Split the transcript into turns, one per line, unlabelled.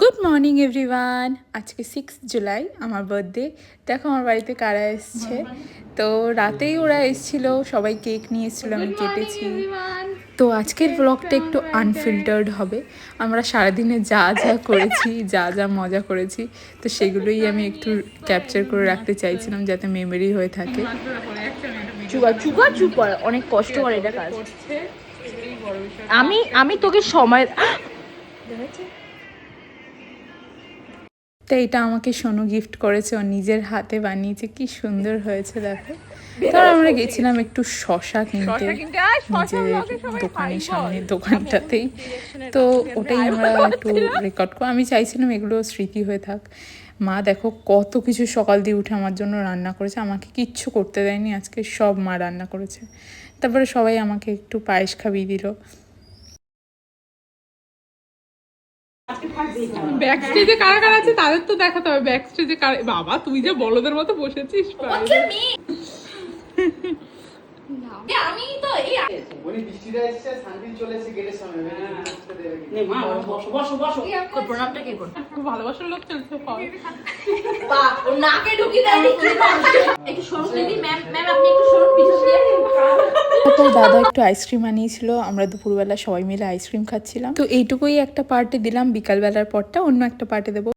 Good morning everyone. আজকে 6 জুলাই আমার birthday. দেখো আমার বাড়িতে কারা এসছে। তো রাতেই ওরা এসেছিলো, সবাই কেক নিয়ে এসেছিলো, আমি কেটেছি। তো আজকের ব্লগটা একটু আনফিল্টার্ড হবে। আমরা সারাদিনে যা যা করেছি, যা যা মজা করেছি, তো সেগুলোই আমি একটু ক্যাপচার করে রাখতে চাইছিলাম যাতে মেমোরি হয়ে থাকে।
অনেক কষ্ট করে এটা কাজ। আমি তোকে সময়
তো এটা আমাকে সোনু গিফট করেছে, ও নিজের হাতে বানিয়েছে, কি সুন্দর হয়েছে দেখো। তার আমরা গেছিলাম একটু শশা কিনতে নিজের দোকানের সামনে দোকানটাতেই। তো ওটাই আমরা একটু রেকর্ড করে, আমি চাইছিলাম এগুলো স্মৃতি হয়ে থাক। মা দেখো কত কিছু সকাল দিয়ে উঠে আমার জন্য রান্না করেছে, আমাকে কিচ্ছু করতে দেয়নি, আজকে সব মা রান্না করেছে। তারপরে সবাই আমাকে একটু পায়েস খাইয়ে দিল।
ব্যাক স্টেজে কারা কারা আছে তাদের তো দেখাতে হবে। ব্যাক স্টেজে কারা, বাবা তুই যে বলদের মতো বসেছিস।
আমি তো এই
ওই বৃষ্টিটা এসেছে, শান্তি চলেছে গেটের সামনে। নে মা বসো বসো বসো।
প্রণামটা কে করবে?
খুব ভালোবাসার লোক চলছে।
বা ও নাকে ঢুকি দেয়নি কি করছে? একটু সরুন দিদি, ম্যাম আপনি একটু সরুন পিছন দিয়ে।
তারপর দাদা একটু আইসক্রিম আনিয়েছিল, আমরা দুপুরবেলা সবাই মিলে আইসক্রিম খাচ্ছিলাম। তো এইটুকুই একটা পার্টে দিলাম, বিকালবেলার পরটা অন্য একটা পার্টে দেবো।